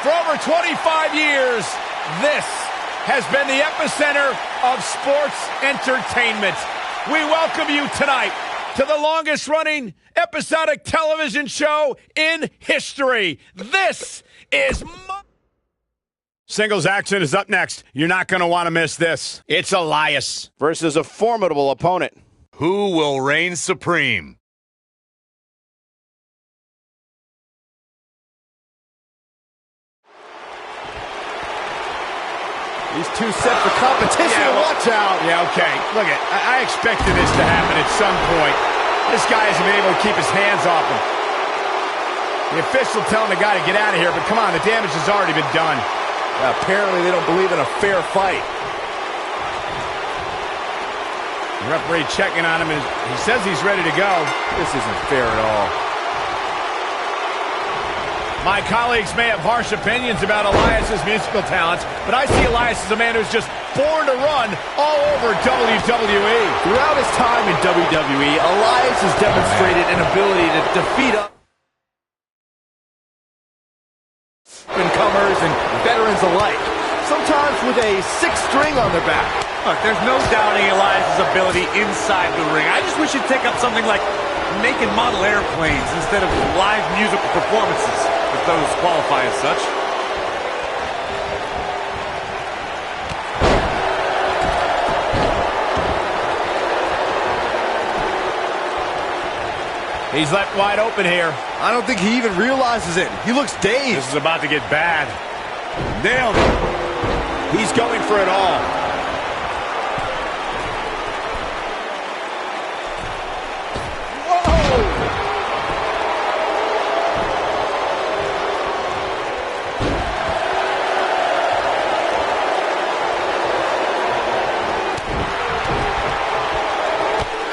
For over 25 years, this has been the epicenter of sports entertainment. We welcome you tonight to the longest-running episodic television show in history. This is Singles action is up next. You're not going to want to miss this. It's Elias versus a formidable opponent. Who will reign supreme? These two set for competition. Watch out. Yeah, okay. Look, I expected this to happen at some point. This guy hasn't been able to keep his hands off him. The official telling the guy to get out of here, but come on, the damage has already been done. Apparently they don't believe in a fair fight. The referee checking on him, and he says he's ready to go. This isn't fair at all. My colleagues may have harsh opinions about Elias's musical talents, but I see Elias as a man who's just born to run all over WWE. Throughout his time in WWE, Elias has demonstrated an ability to defeat up-and-comers and veterans alike, sometimes with a sixth string on their back. Look, there's no doubting Elias's ability inside the ring. I just wish he'd take up something like making model airplanes instead of live musical performances, if those qualify as such. He's left wide open here. I don't think he even realizes it. He looks dazed. This is about to get bad. Nailed it. He's going for it all.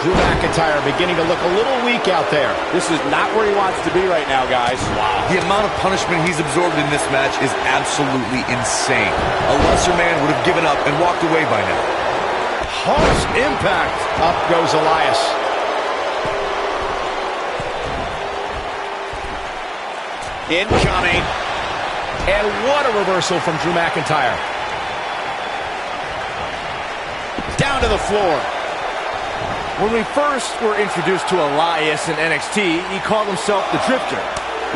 Drew McIntyre beginning to look a little weak out there. This is not where he wants to be right now, guys. Wow. The amount of punishment he's absorbed in this match is absolutely insane. A lesser man would have given up and walked away by now. Harsh impact. Up goes Elias. Incoming. And what a reversal from Drew McIntyre. Down to the floor. When we first were introduced to Elias in NXT, he called himself the Drifter.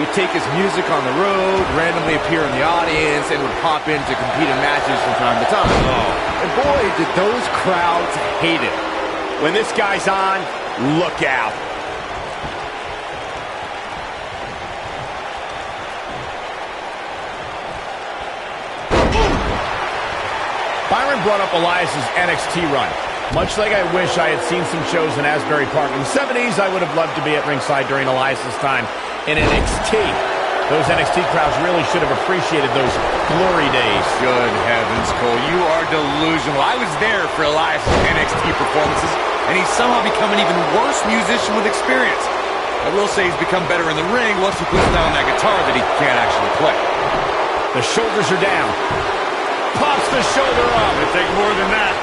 He'd take his music on the road, randomly appear in the audience, and would pop in to compete in matches from time to time. And boy, did those crowds hate it. When this guy's on, look out. Byron brought up Elias's NXT run. Much like I wish I had seen some shows in Asbury Park in the 70s, I would have loved to be at ringside during Elias's time in NXT. Those NXT crowds really should have appreciated those glory days. Good heavens, Cole, you are delusional. I was there for Elias's NXT performances, and he's somehow become an even worse musician with experience. I will say he's become better in the ring once he puts down that guitar that he can't actually play. The shoulders are down. Pops the shoulder up. It'll take more than that.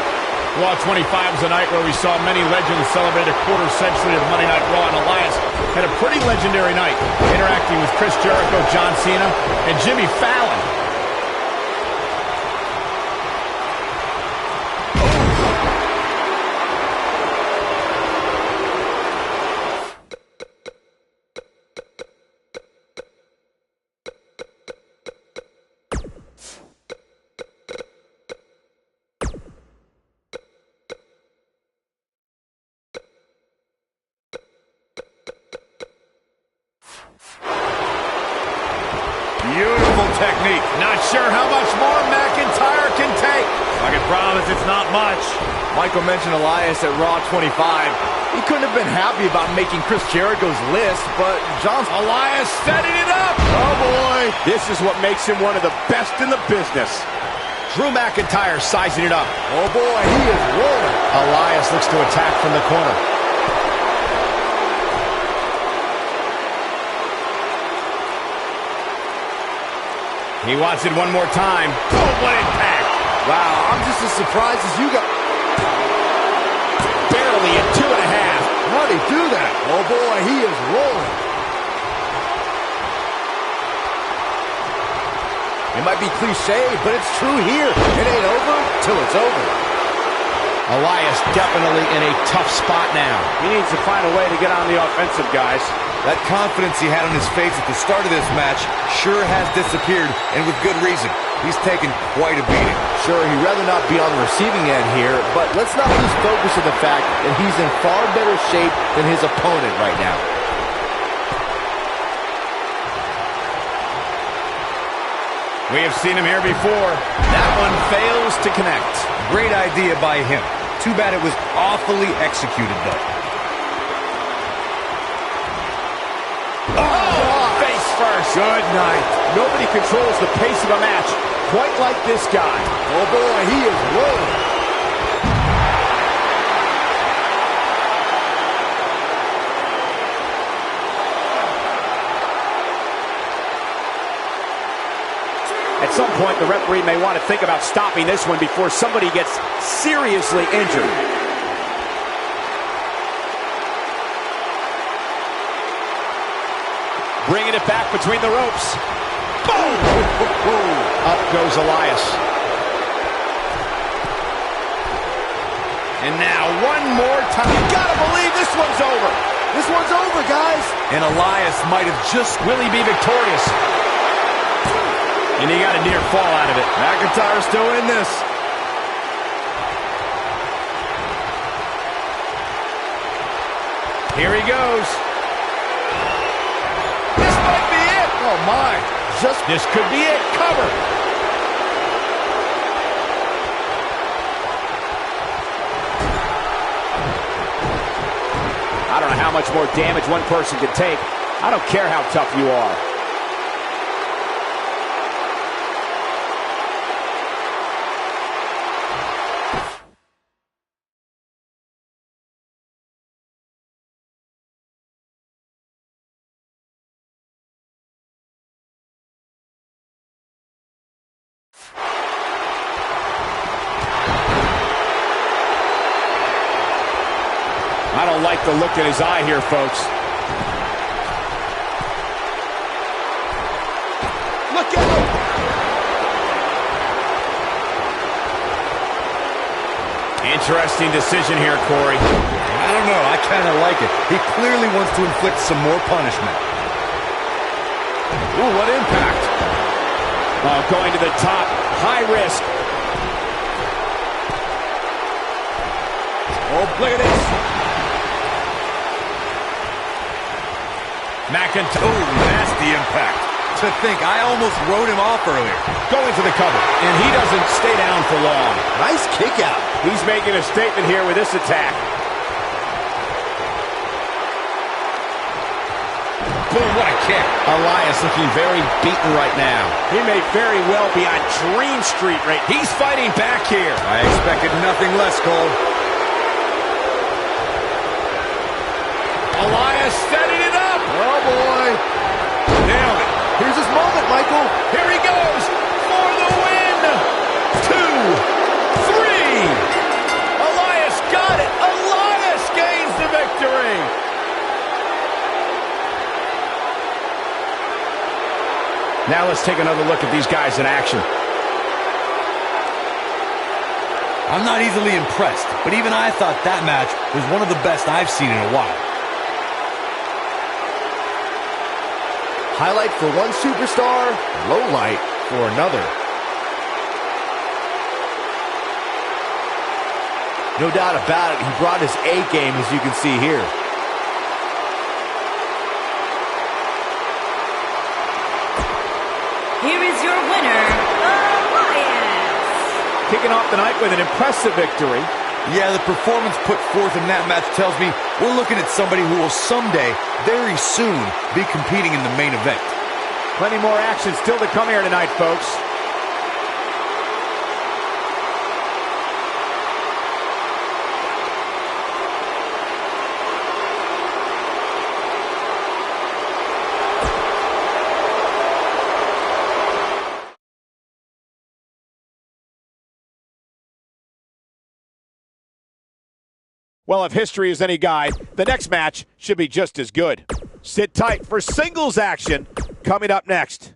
Raw 25 was a night where we saw many legends celebrate a quarter century of Monday Night Raw, and Elias had a pretty legendary night, interacting with Chris Jericho, John Cena, and Jimmy Fallon. Beautiful technique. Not sure how much more McIntyre can take. I can promise it's not much. Michael mentioned Elias at Raw 25. He couldn't have been happy about making Chris Jericho's list, but Elias setting it up. Oh, boy. This is what makes him one of the best in the business. Drew McIntyre sizing it up. Oh, boy, he is rolling. Elias looks to attack from the corner. He wants it one more time. Oh, what impact. Wow, I'm just as surprised as you got. Barely at 2.5. How'd he do that? Oh, boy, he is rolling. It might be cliche, but it's true here. It ain't over till it's over. Elias definitely in a tough spot now. He needs to find a way to get on the offensive, guys. That confidence he had on his face at the start of this match sure has disappeared, and with good reason. He's taken quite a beating. Sure, he'd rather not be on the receiving end here, but let's not lose focus of the fact that he's in far better shape than his opponent right now. We have seen him here before. That one fails to connect. Great idea by him. Too bad it was awfully executed, though. Face first. Good night. Nobody controls the pace of a match quite like this guy. Oh boy, he is rolling. At some point, the referee may want to think about stopping this one before somebody gets seriously injured. Bringing it back between the ropes. Boom! Up goes Elias. And now one more time. You gotta believe this one's over. This one's over, guys. And Elias might have just... Will he be victorious? And he got a near fall out of it. McIntyre's still in this. Here he goes. This might be it. Oh my. This could be it. Cover. I don't know how much more damage one person can take. I don't care how tough you are. I don't like the look in his eye here, folks. Look out! Interesting decision here, Corey. I don't know. I kind of like it. He clearly wants to inflict some more punishment. Ooh, what impact. Oh, going to the top. High risk. Oh, look at this. McIntyre. Oh, nasty impact. To think, I almost wrote him off earlier. Going for the cover. And he doesn't stay down for long. Nice kick out. He's making a statement here with this attack. Boom, what a kick. Elias looking very beaten right now. He may very well be on Dream Street right now. He's fighting back here. I expected nothing less, Cole. Elias setting it up. Oh boy. Nailed it. Here's his moment, Michael. Here he goes for the win. 2, 3. Elias got it. Elias gains the victory. Now let's take another look at these guys in action. I'm not easily impressed, but even I thought that match was one of the best I've seen in a while. Highlight for one superstar, low light for another. No doubt about it, he brought his A game, as you can see here. Here is your winner, Elias. Kicking off the night with an impressive victory. Yeah, the performance put forth in that match tells me we're looking at somebody who will someday, very soon, be competing in the main event. Plenty more action still to come here tonight, folks. Well, if history is any guide, the next match should be just as good. Sit tight for singles action coming up next.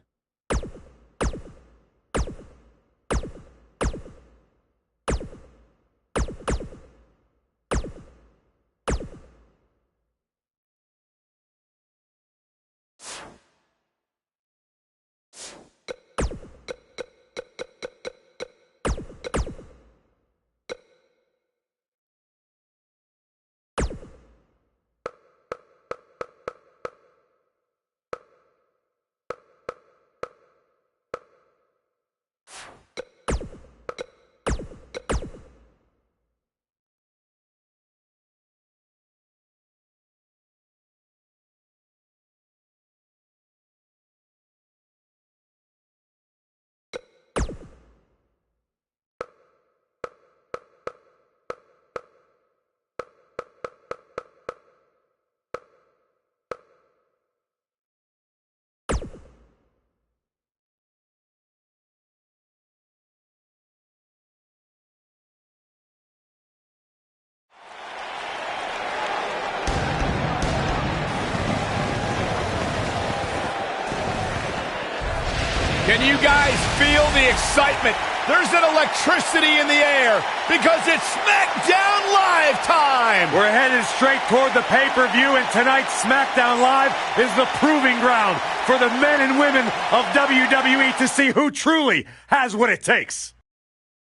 Can you guys feel the excitement? There's an electricity in the air because it's Smackdown Live time! We're headed straight toward the pay-per-view, and tonight's Smackdown Live is the proving ground for the men and women of WWE to see who truly has what it takes.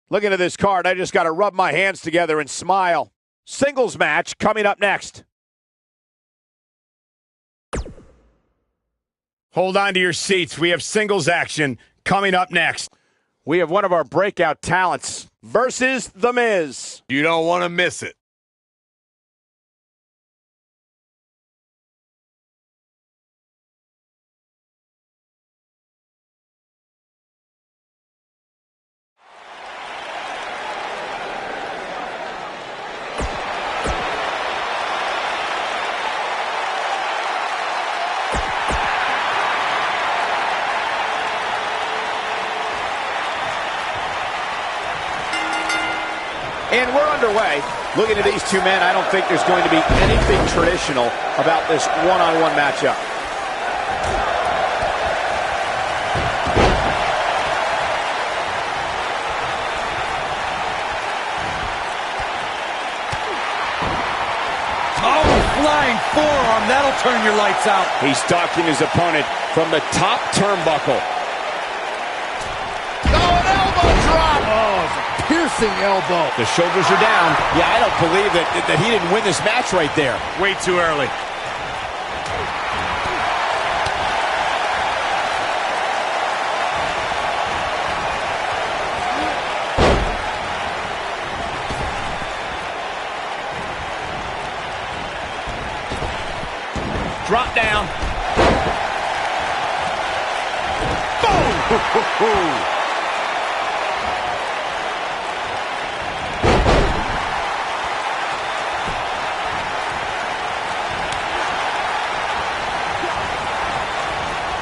Looking at this card, I just got to rub my hands together and smile. Singles match coming up next. Hold on to your seats. We have singles action coming up next. We have one of our breakout talents versus The Miz. You don't want to miss it. And we're underway. Looking at these two men, I don't think there's going to be anything traditional about this one-on-one matchup. Oh, flying forearm. That'll turn your lights out. He's stalking his opponent from the top turnbuckle. Piercing elbow. The shoulders are down. Yeah, I don't believe that he didn't win this match right there. Way too early. Drop down. Boom!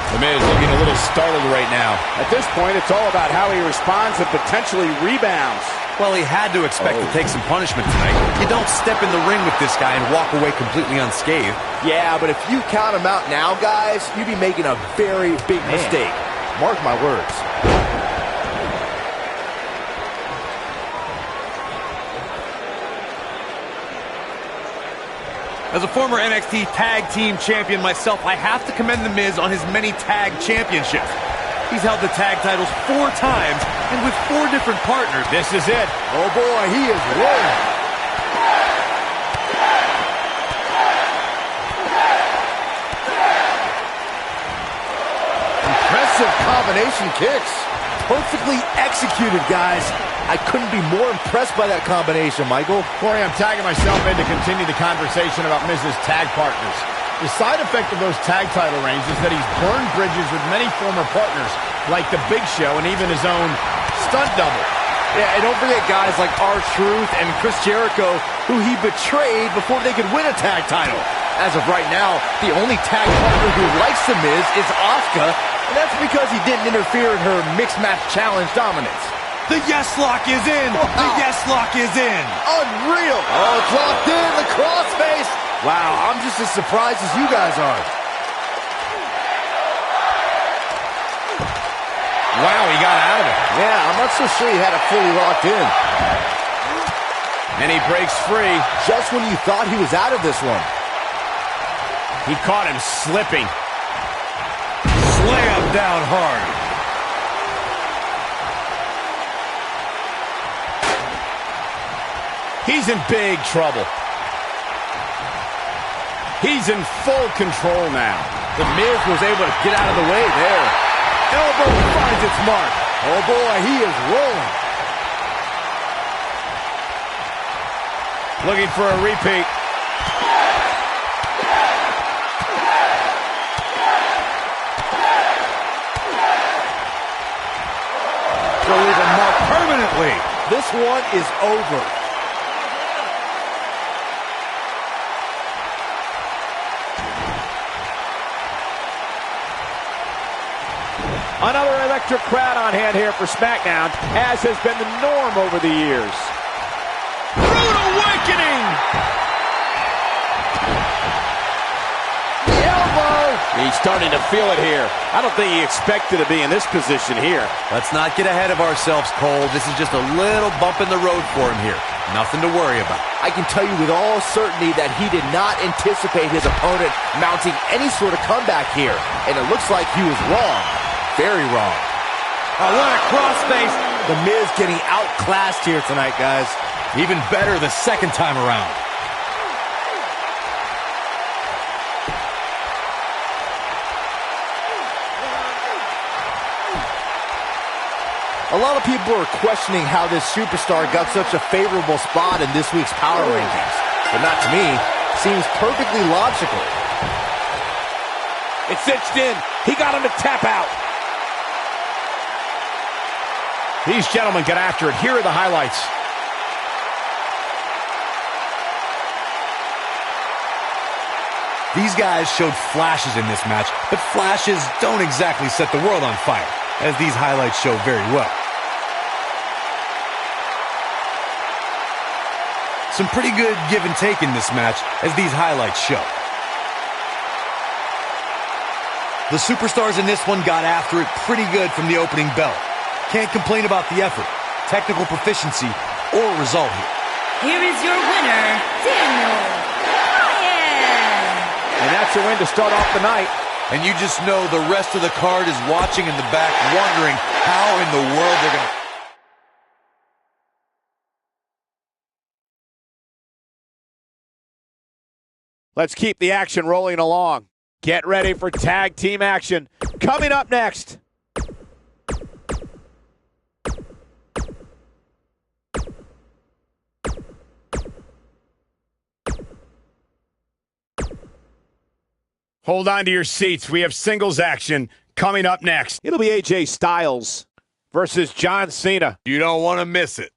The Miz looking a little startled right now. At this point, it's all about how he responds and potentially rebounds. Well, he had to expect to take some punishment tonight. You don't step in the ring with this guy and walk away completely unscathed. Yeah, but if you count him out now, guys, you'd be making a very big mistake. Mark my words. As a former NXT Tag Team Champion myself, I have to commend The Miz on his many tag championships. He's held the tag titles 4 times and with 4 different partners. This is it. Oh boy, he is rolling. Impressive combination kicks. Perfectly executed, guys. I couldn't be more impressed by that combination, Michael. Corey, I'm tagging myself in to continue the conversation about Miz's tag partners. The side effect of those tag title reigns is that he's burned bridges with many former partners, like The Big Show and even his own stunt double. Yeah, and don't forget guys like R-Truth and Chris Jericho, who he betrayed before they could win a tag title. As of right now, the only tag partner who likes The Miz is Asuka, and that's because he didn't interfere in her mixed match challenge dominance. The yes lock is in! Wow. The yes lock is in! Unreal! Oh, it's locked in, the crossface! Wow, I'm just as surprised as you guys are. Wow, he got out of it. Yeah, I'm not so sure he had it fully locked in. And he breaks free. Just when you thought he was out of this one. He caught him slipping. Slam down hard. He's in big trouble. He's in full control now. The Miz was able to get out of the way there. Elbow finds its mark. Oh boy, he is rolling. Looking for a repeat. To leave a mark permanently. This one is over. Another electric crowd on hand here for Smackdown, as has been the norm over the years. Rude awakening! The elbow! He's starting to feel it here. I don't think he expected to be in this position here. Let's not get ahead of ourselves, Cole. This is just a little bump in the road for him here. Nothing to worry about. I can tell you with all certainty that he did not anticipate his opponent mounting any sort of comeback here. And it looks like he was wrong. Very wrong. Oh, what a crossface. The Miz getting outclassed here tonight, guys. Even better the second time around. A lot of people are questioning how this superstar got such a favorable spot in this week's Power Rankings. But not to me. Seems perfectly logical. It's cinched in. He got him to tap out. These gentlemen get after it. Here are the highlights. These guys showed flashes in this match, but flashes don't exactly set the world on fire, as these highlights show very well. Some pretty good give and take in this match, as these highlights show. The superstars in this one got after it pretty good from the opening bell. Can't complain about the effort, technical proficiency, or result here. Here is your winner, Daniel Bryan. And that's a win to start off the night. And you just know the rest of the card is watching in the back, wondering how in the world they're going to... Let's keep the action rolling along. Get ready for tag team action. Coming up next. Hold on to your seats. We have singles action coming up next. It'll be AJ Styles versus John Cena. You don't want to miss it.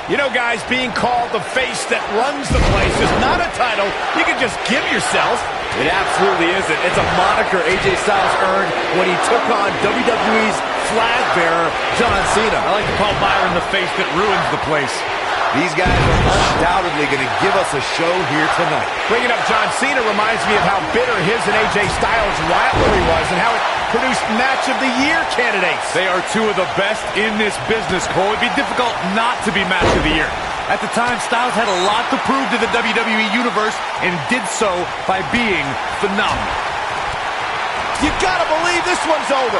You know, guys, being called the face that runs the place is not a title you can just give yourself. It absolutely isn't. It's a moniker AJ Styles earned when he took on WWE's flag bearer, John Cena. I like to call Byron the face that ruins the place. These guys are undoubtedly going to give us a show here tonight. Bringing up John Cena reminds me of how bitter his and AJ Styles' rivalry was and how it produced Match of the Year candidates. They are two of the best in this business, Cole. It'd be difficult not to be Match of the Year. At the time, Styles had a lot to prove to the WWE Universe and did so by being phenomenal. You gotta believe this one's over.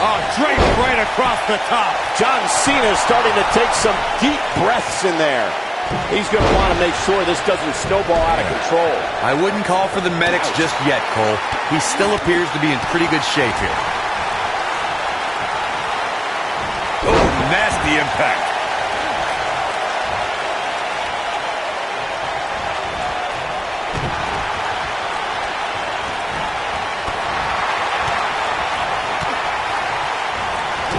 Oh, draped right across the top. John Cena's starting to take some deep breaths in there. He's going to want to make sure this doesn't snowball out of control. I wouldn't call for the medics just yet, Cole. He still appears to be in pretty good shape here. Oh, nasty impact.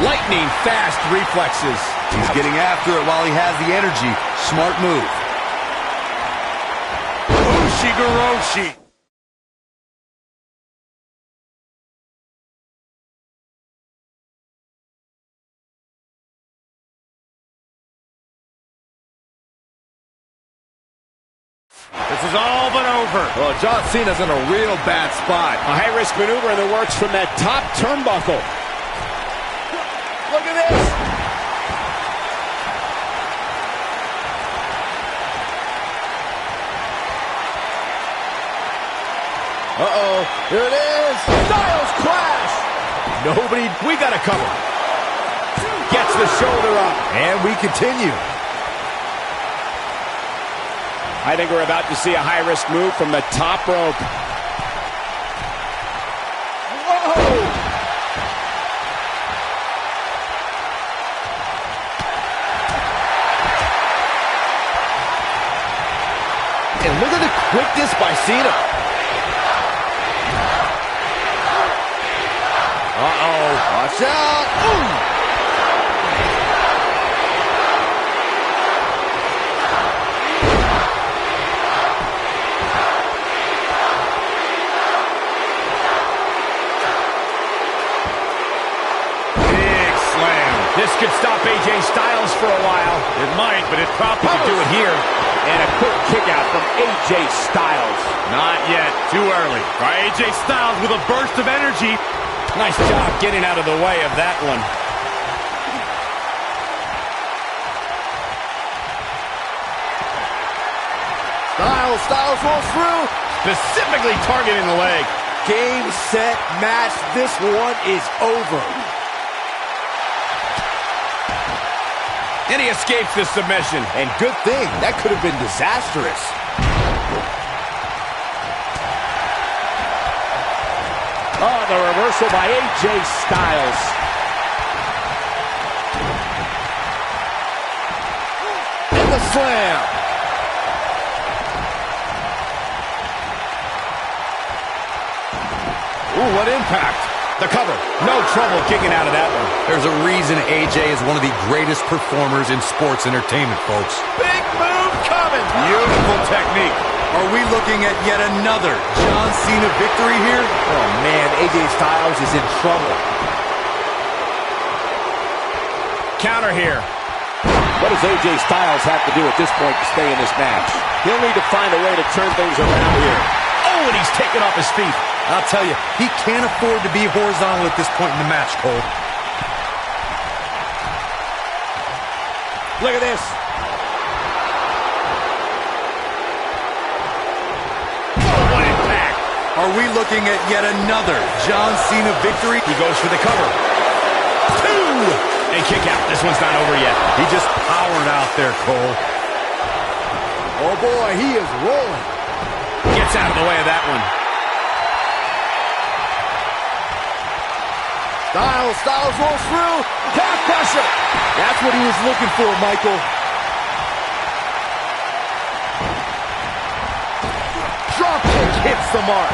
Lightning fast reflexes. He's getting after it while he has the energy. Smart move. Ushigoroshi. This is all but over. Well, John Cena's in a real bad spot. A high-risk maneuver in the works from that top turnbuckle. Look at this. Uh-oh, here it is. Styles clash. Nobody, we got to cover. Gets the shoulder up. And we continue. I think we're about to see a high-risk move from the top rope. Whoa! And look at the quickness by Cena. Uh-oh. Watch out. Ooh. This could stop AJ Styles for a while. It might, but it probably could do it here. And a quick kick out from AJ Styles. Not yet. Too early. AJ Styles with a burst of energy. Nice job getting out of the way of that one. Styles rolls through. Specifically targeting the leg. Game, set, match. This one is over. And he escapes this submission. And good thing. That could have been disastrous. Oh, the reversal by AJ Styles. And the slam. Ooh, what impact. The cover. No trouble kicking out of that one. There's a reason AJ is one of the greatest performers in sports entertainment, folks. Big move coming. Beautiful technique. Are we looking at yet another John Cena victory here? Oh, man, AJ Styles is in trouble. Counter here. What does AJ Styles have to do at this point to stay in this match? He'll need to find a way to turn things around here. Oh, and he's taken off his feet. I'll tell you, he can't afford to be horizontal at this point in the match, Cole. Look at this. Oh, what impact. Are we looking at yet another John Cena victory? He goes for the cover. 2! And kick out. This one's not over yet. He just powered out there, Cole. Oh, boy, he is rolling. Gets out of the way of that one. Styles rolls through. Calf crusher. That's what he was looking for, Michael. Drop kick hits the mark.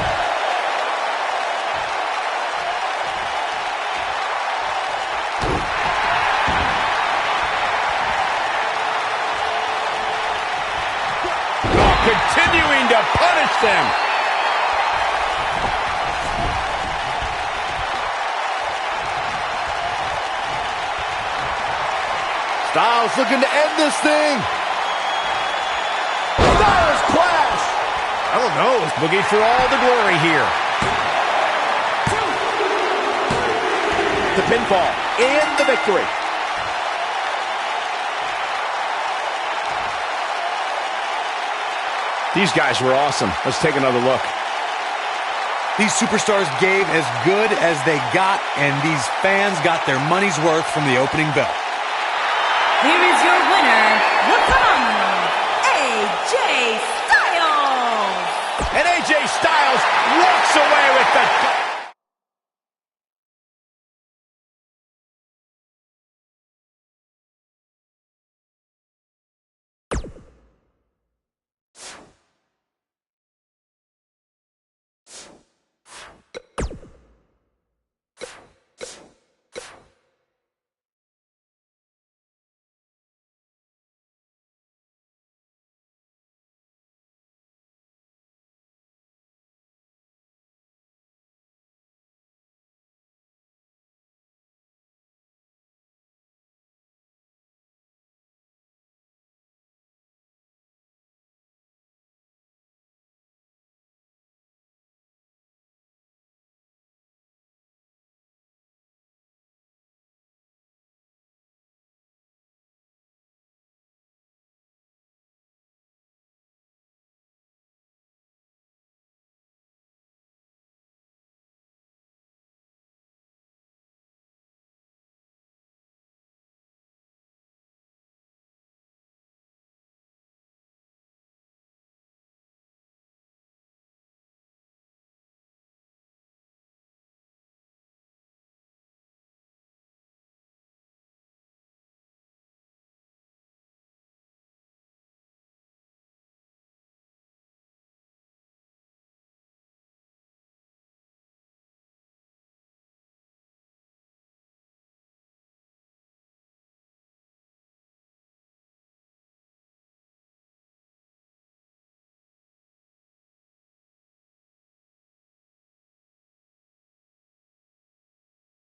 Oh, continuing to punish them. Styles looking to end this thing. Styles clash. I don't know. It's looking for all the glory here. The pinfall and the victory. These guys were awesome. Let's take another look. These superstars gave as good as they got, and these fans got their money's worth from the opening bell. Here is your winner, the phenomenal AJ Styles. And AJ Styles walks away with the